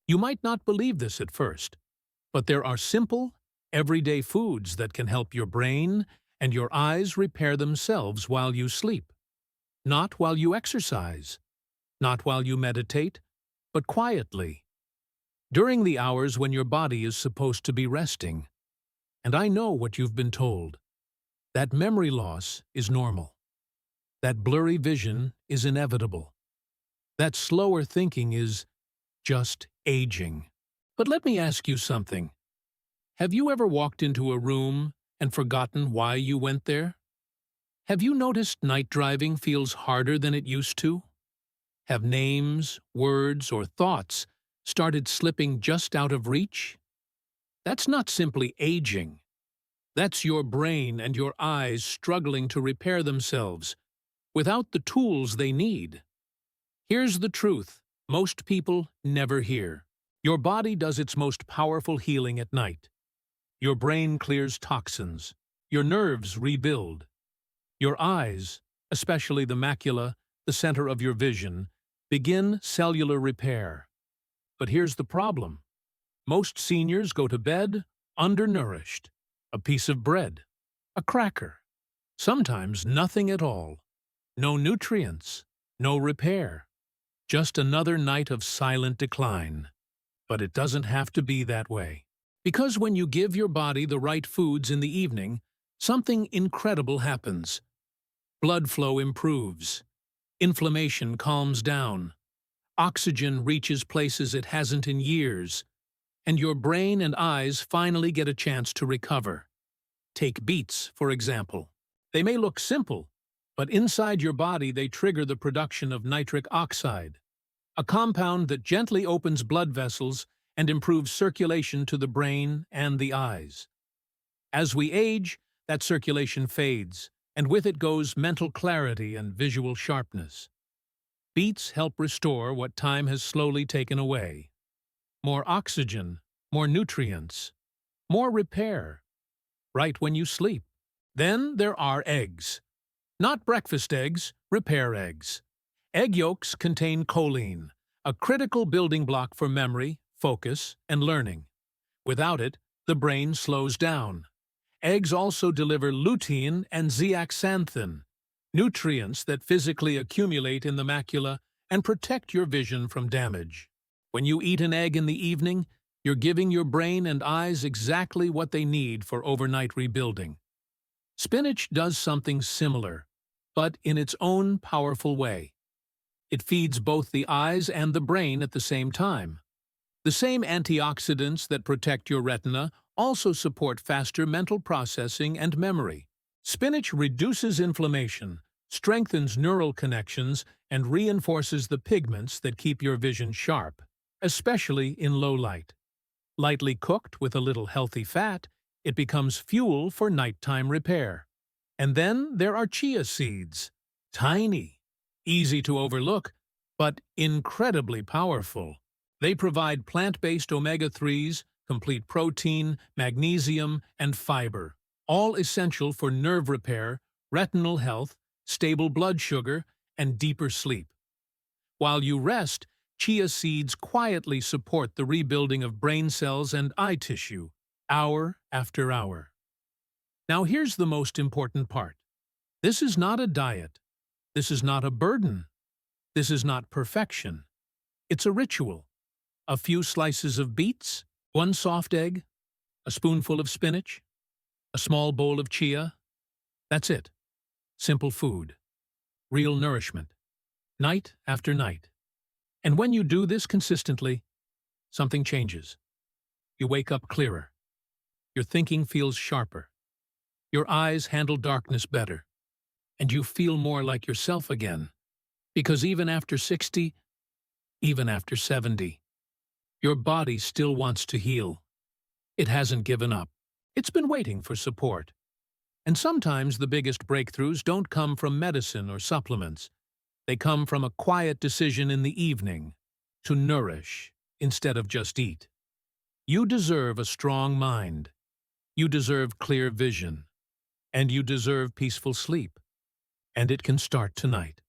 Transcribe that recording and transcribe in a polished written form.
You might not believe this at first, but there are simple, everyday foods that can help your brain and your eyes repair themselves while you sleep. Not while you exercise, not while you meditate, but quietly, during the hours when your body is supposed to be resting. And I know what you've been told. That memory loss is normal. That blurry vision is inevitable. That slower thinking is just aging. But let me ask you something. Have you ever walked into a room and forgotten why you went there? Have you noticed night driving feels harder than it used to? Have names, words, or thoughts started slipping just out of reach? That's not simply aging. That's your brain and your eyes struggling to repair themselves without the tools they need. Here's the truth most people never hear. Your body does its most powerful healing at night. Your brain clears toxins. Your nerves rebuild. Your eyes, especially the macula, the center of your vision, begin cellular repair. But here's the problem. Most seniors go to bed undernourished. A piece of bread, a cracker, sometimes nothing at all. No nutrients, no repair. Just another night of silent decline. But it doesn't have to be that way. Because when you give your body the right foods in the evening, something incredible happens. Blood flow improves. Inflammation calms down. Oxygen reaches places it hasn't in years. And your brain and eyes finally get a chance to recover. Take beets, for example. They may look simple, but inside your body they trigger the production of nitric oxide, a compound that gently opens blood vessels and improves circulation to the brain and the eyes. As we age, that circulation fades, and with it goes mental clarity and visual sharpness. Beets help restore what time has slowly taken away. More oxygen, more nutrients, more repair, right when you sleep. Then there are eggs. Not breakfast eggs, repair eggs. Egg yolks contain choline, a critical building block for memory, focus, and learning. Without it, the brain slows down. Eggs also deliver lutein and zeaxanthin, nutrients that physically accumulate in the macula and protect your vision from damage. When you eat an egg in the evening, you're giving your brain and eyes exactly what they need for overnight rebuilding. Spinach does something similar, but in its own powerful way. It feeds both the eyes and the brain at the same time. The same antioxidants that protect your retina also support faster mental processing and memory. Spinach reduces inflammation, strengthens neural connections, and reinforces the pigments that keep your vision sharp, especially in low light. Lightly cooked with a little healthy fat, it becomes fuel for nighttime repair. And then there are chia seeds. Tiny, easy to overlook, but incredibly powerful. They provide plant-based omega-3s, complete protein, magnesium, and fiber, all essential for nerve repair, retinal health, stable blood sugar, and deeper sleep. While you rest, chia seeds quietly support the rebuilding of brain cells and eye tissue, hour after hour. Now here's the most important part. This is not a diet. This is not a burden. This is not perfection. It's a ritual. A few slices of beets, one soft egg, a spoonful of spinach, a small bowl of chia. That's it. Simple food. Real nourishment. Night after night. And when you do this consistently, something changes. You wake up clearer. Your thinking feels sharper. Your eyes handle darkness better. And you feel more like yourself again. Because even after 60, even after 70, your body still wants to heal. It hasn't given up. It's been waiting for support. And sometimes the biggest breakthroughs don't come from medicine or supplements. They come from a quiet decision in the evening to nourish instead of just eat. You deserve a strong mind. You deserve clear vision. And you deserve peaceful sleep. And it can start tonight.